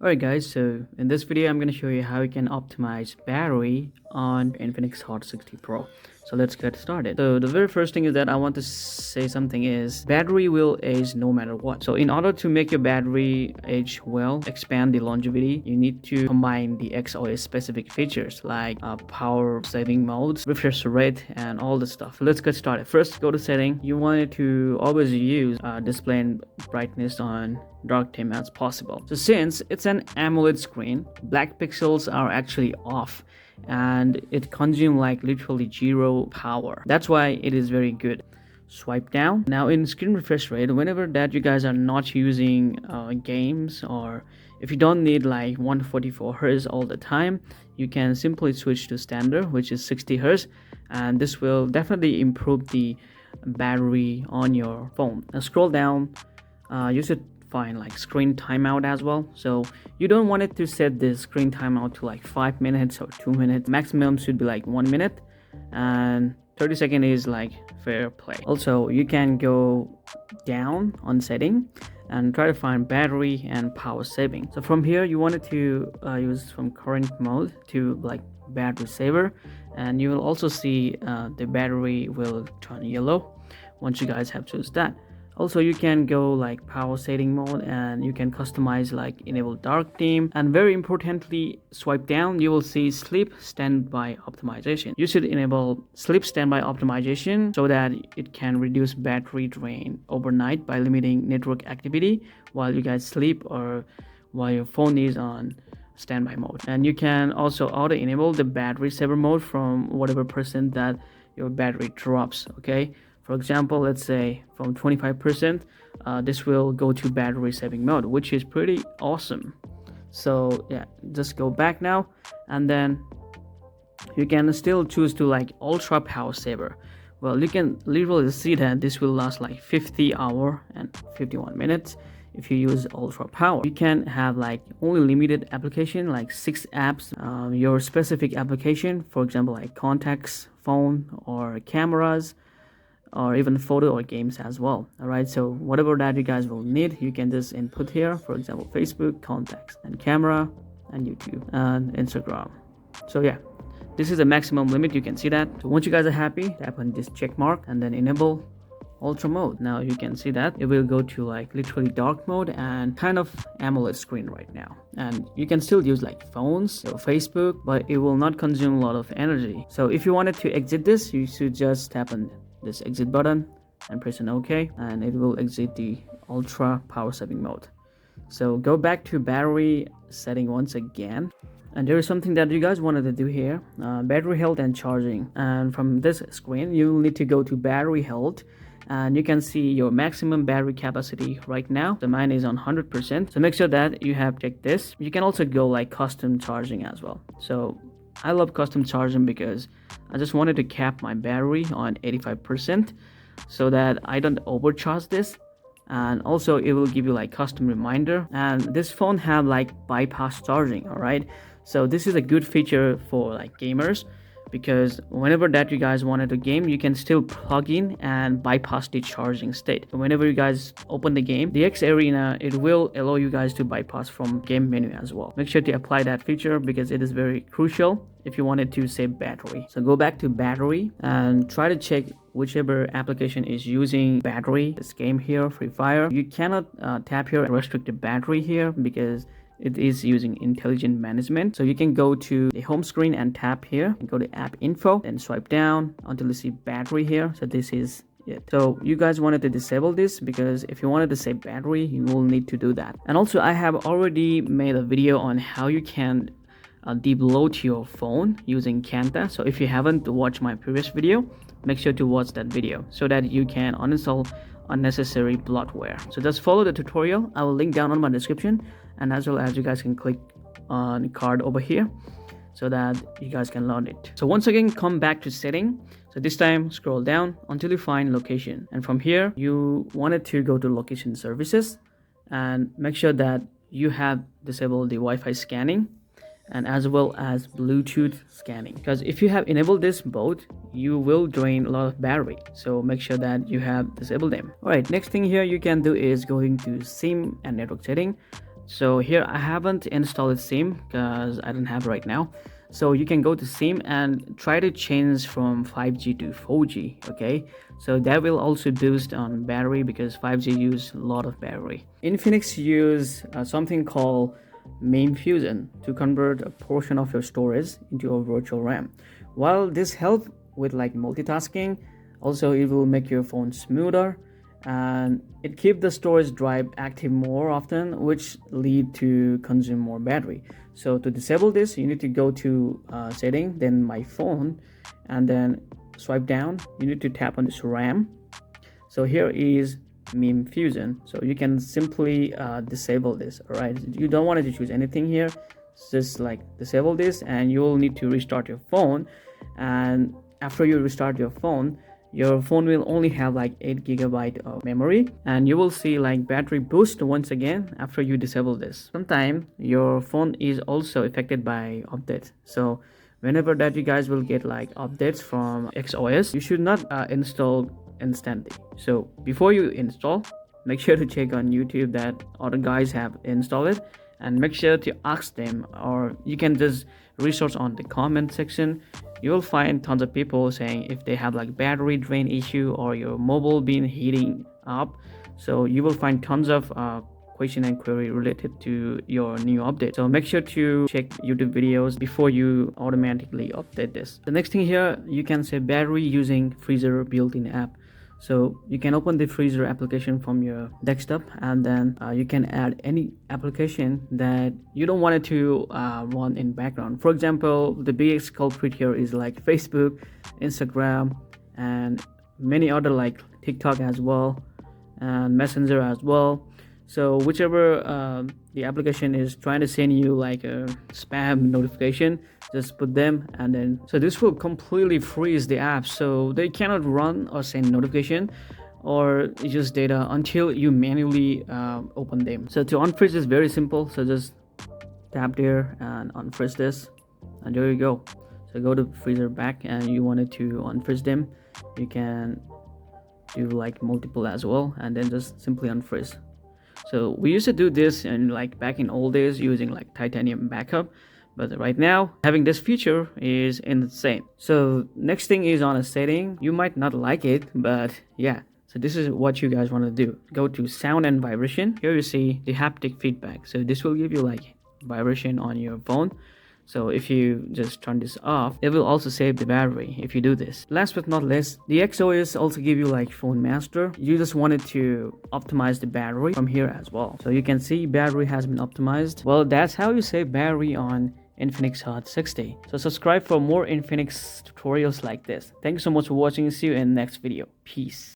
Alright guys, so in this video I'm going to show you how you can optimize battery on Infinix Hot 60 Pro. So let's get started. So the very first thing is that I want to say something is battery will age no matter what. So in order to make your battery age well, expand the longevity, you need to combine the XOS specific features like power saving modes, refresh rate, and all the stuff. So let's get started. First, go to setting. You want it to always use display and brightness on dark theme as possible. So since it's an AMOLED screen, black pixels are actually off and it consumes like literally zero power. That's why it is very good. Swipe down. Now in screen refresh rate, whenever that you guys are not using games, or if you don't need like 144 Hz all the time, you can simply switch to standard, which is 60 Hz, and this will definitely improve the battery on your phone. Now scroll down. You should find like screen timeout as well. So you don't want it to set the screen timeout to like 5 minutes or 2 minutes. Maximum should be like 1 minute, and 30 seconds is like fair play. Also, you can go down on setting and try to find battery and power saving. So from here you want it to use from current mode to like battery saver, and you will also see the battery will turn yellow once you guys have chosen that. Also, you can go like power saving mode, and you can customize like enable dark theme, and very importantly, swipe down, you will see sleep standby optimization. You should enable sleep standby optimization so that it can reduce battery drain overnight by limiting network activity while you guys sleep or while your phone is on standby mode. And you can also auto enable the battery saver mode from whatever percent that your battery drops. Okay, for example, let's say from 25%, this will go to battery saving mode, which is pretty awesome. So yeah, just go back now, and then you can still choose to like ultra power saver. Well, you can literally see that this will last like 50 hours and 51 minutes if you use ultra power. You can have like only limited application, like 6 apps, your specific application, for example like contacts, phone, or cameras, or even photo or games as well. All right, so whatever that you guys will need, you can just input here, for example Facebook, contacts, and camera, and YouTube, and Instagram. So yeah, this is the maximum limit. You can see that. So once you guys are happy, tap on this check mark and then enable ultra mode. Now you can see that it will go to like literally dark mode and kind of AMOLED screen right now, and you can still use like phones or Facebook, but it will not consume a lot of energy. So if you wanted to exit this, you should just tap on this exit button and press an OK, and it will exit the ultra power saving mode. So go back to battery setting once again, and there is something that you guys wanted to do here, battery health and charging. And from this screen you will need to go to battery health, and you can see your maximum battery capacity right now. So mine is on 100%, so make sure that you have checked this. You can also go like custom charging as well. So I love custom charging because I just wanted to cap my battery on 85% so that I don't overcharge this, and also it will give you like custom reminder. And this phone have like bypass charging. All right, so this is a good feature for like gamers, because whenever that you guys wanted to game, you can still plug in and bypass the charging state. So whenever you guys open the game, the X Arena, it will allow you guys to bypass from game menu as well. Make sure to apply that feature because it is very crucial if you wanted to save battery. So go back to battery and try to check whichever application is using battery. This game here, Free Fire, you cannot tap here and restrict the battery here because it is using intelligent management. So you can go to the home screen and tap here and go to app info, then swipe down until you see battery here. So this is it. So you guys wanted to disable this because if you wanted to save battery, you will need to do that. And also I have already made a video on how you can debloat your phone using Kanta. So if you haven't watched my previous video, make sure to watch that video so that you can uninstall unnecessary bloatware. So just follow the tutorial. I will link down on my description, and as well as you guys can click on the card over here so that you guys can learn it. So once again, come back to setting. So this time scroll down until you find location, and from here you wanted to go to location services and make sure that you have disabled the Wi-Fi scanning and as well as Bluetooth scanning, because if you have enabled this both, you will drain a lot of battery. So make sure that you have disabled them. All right, next thing here you can do is going to SIM and network setting. So here I haven't installed SIM because I don't have right now. So you can go to SIM and try to change from 5G to 4G. Okay, so that will also boost on battery because 5G use a lot of battery. Infinix use something called MemFusion to convert a portion of your storage into a virtual RAM. While this helps with like multitasking, also it will make your phone smoother, and it keeps the storage drive active more often, which lead to consume more battery. So to disable this, you need to go to setting, then my phone, and then swipe down. You need to tap on this RAM. So here is MemFusion. So you can simply disable this. All right, you don't want to choose anything here, just like disable this, and you will need to restart your phone. And after you restart your phone will only have like 8 GB of memory, and you will see like battery boost once again after you disable this. Sometimes your phone is also affected by updates, so whenever that you guys will get like updates from XOS, you should not install instantly. So before you install, make sure to check on YouTube that other guys have installed it, and make sure to ask them, or you can just research on the comment section. You will find tons of people saying if they have like battery drain issue or your mobile been heating up. So you will find tons of question and query related to your new update. So make sure to check YouTube videos before you automatically update this. The next thing here, you can say battery using freezer built-in app. So you can open the freezer application from your desktop, and then you can add any application that you don't want it to run in background. For example, the biggest culprit here is like Facebook, Instagram, and many other like TikTok as well, and Messenger as well. So whichever the application is trying to send you like a spam notification, just put them, and then so this will completely freeze the app, so they cannot run or send notification or use data until you manually open them. So to unfreeze is very simple. So just tap there and unfreeze this, and there you go. So go to freezer back, and you wanted to unfreeze them, you can do like multiple as well, and then just simply unfreeze. So we used to do this in like back in old days using like titanium backup, but right now having this feature is insane. So next thing is on a setting. You might not like it, but yeah, so this is what you guys want to do. Go to sound and vibration. Here you see the haptic feedback, so this will give you like vibration on your phone. So if you just turn this off, it will also save the battery if you do this. Last but not least, the XOS also give you like phone master. You just wanted to optimize the battery from here as well. So you can see battery has been optimized. Well, that's how you save battery on Infinix Hot 60. So subscribe for more Infinix tutorials like this. Thank you so much for watching. See you in the next video. Peace.